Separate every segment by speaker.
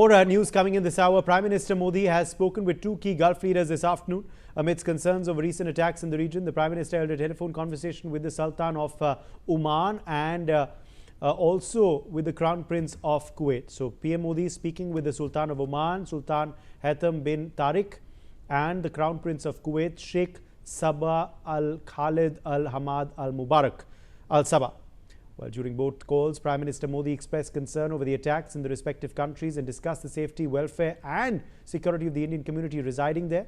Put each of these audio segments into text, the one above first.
Speaker 1: More news coming in this hour. Prime Minister Modi has spoken with two key Gulf leaders this afternoon. Amidst concerns over recent attacks in the region, the Prime Minister held a telephone conversation with the Sultan of Oman and also with the Crown Prince of Kuwait. So PM Modi speaking with the Sultan of Oman, Sultan Haitham bin Tariq, and the Crown Prince of Kuwait, Sheikh Sabah Al-Khaled Al-Hamad Al-Mubarak Al-Sabah. Well, during both calls, Prime Minister Modi expressed concern over the attacks in the respective countries and discussed the safety, welfare and security of the Indian community residing there.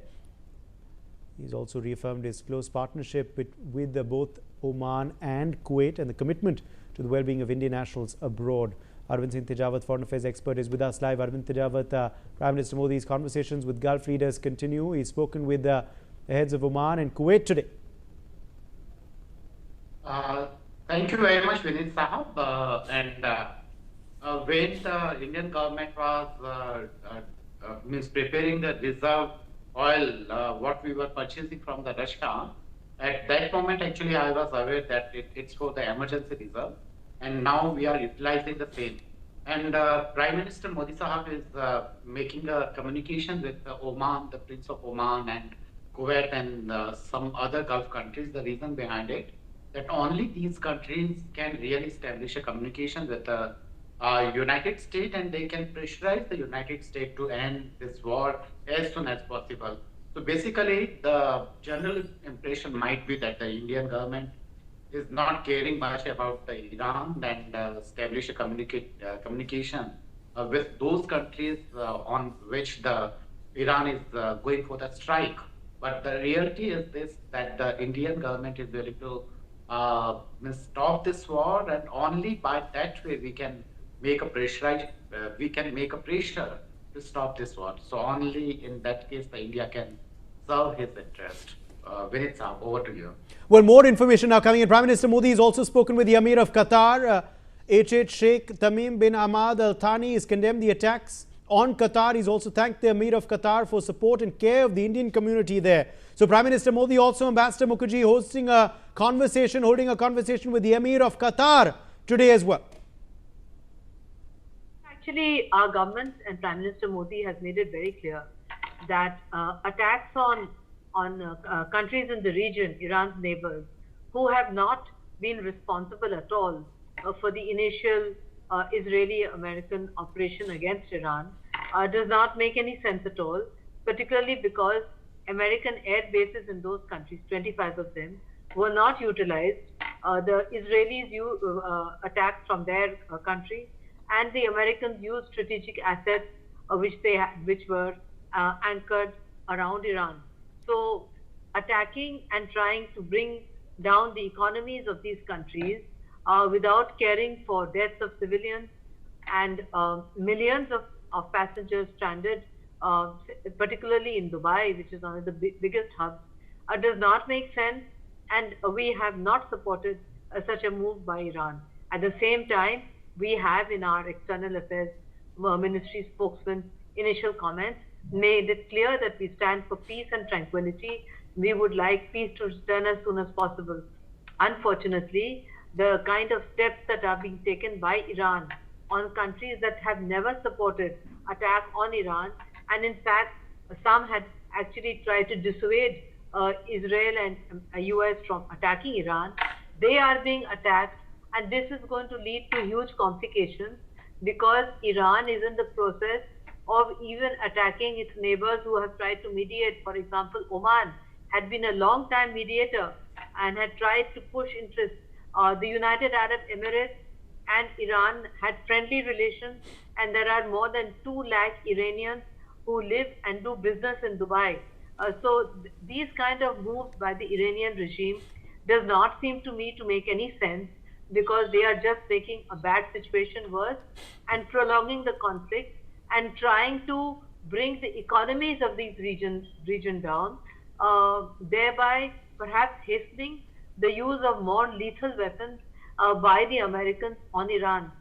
Speaker 1: He's also reaffirmed his close partnership with both Oman and Kuwait and the commitment to the well-being of Indian nationals abroad. Arvind Singh Tejawat, foreign affairs expert, is with us live. Arvind Tejawat, Prime Minister Modi's conversations with Gulf leaders continue. He's spoken with the heads of Oman and Kuwait today.
Speaker 2: Thank you very much, Vinit Sahab. When the Indian government was preparing the reserve oil, what we were purchasing from the Russia, at that moment actually I was aware that it's for the emergency reserve, and now we are utilizing the same. And Prime Minister Modi Sahab is making a communication with Oman, the Prince of Oman, and Kuwait, and some other Gulf countries. The reason behind it, that only these countries can really establish a communication with the United States, and they can pressurize the United States to end this war as soon as possible. So basically, the general impression might be that the Indian government is not caring much about the Iran and establish a communication with those countries on which the Iran is going for the strike. But the reality is this, that the Indian government is willing to stop this war, and only by that way we can make a pressure. We can make a pressure to stop this war. So only in that case the India can serve his interest. Vinit Saab, over to you.
Speaker 1: Well, more information now coming in. Prime Minister Modi has also spoken with the Amir of Qatar, Sheikh Tamim bin Hamad Al Thani. He's condemned the attacks on Qatar. He's also thanked the Amir of Qatar for support and care of the Indian community there. So Prime Minister Modi, also Ambassador Mukherjee, holding a conversation with the Amir of Qatar today as well.
Speaker 3: Actually, our government and Prime Minister Modi has made it very clear that attacks on countries in the region, Iran's neighbors, who have not been responsible at all for the initial Israeli-American operation against Iran, does not make any sense at all, particularly because American air bases in those countries, 25 of them, were not utilized. The Israelis attacked from their country, and the Americans used strategic assets which were anchored around Iran. So attacking and trying to bring down the economies of these countries without caring for deaths of civilians and millions of passengers stranded, particularly in Dubai, which is one of the biggest hubs, does not make sense, and we have not supported such a move by Iran. At the same time, we have in our External Affairs Ministry spokesman's initial comments made it clear that we stand for peace and tranquility. We would like peace to return as soon as possible. Unfortunately, the kind of steps that are being taken by Iran on countries that have never supported attack on Iran, and in fact, some had actually tried to dissuade Israel and US from attacking Iran, they are being attacked, and this is going to lead to huge complications because Iran is in the process of even attacking its neighbors who have tried to mediate. For example, Oman had been a long-time mediator and had tried to push interests. The United Arab Emirates and Iran had friendly relations, and there are more than 2 lakh Iranians who live and do business in Dubai. So these kind of moves by the Iranian regime does not seem to me to make any sense, because they are just making a bad situation worse and prolonging the conflict and trying to bring the economies of these region down, thereby perhaps hastening the use of more lethal weapons by the Americans on Iran,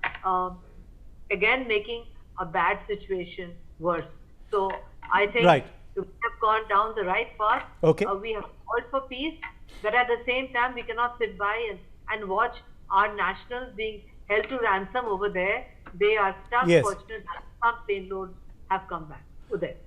Speaker 3: again making a bad situation worse. So I think we have gone down the right path. We have called for peace, but at the same time we cannot sit by and watch our nationals being held to ransom over there. They are tough, fortunate, some payloads have come back. Uday.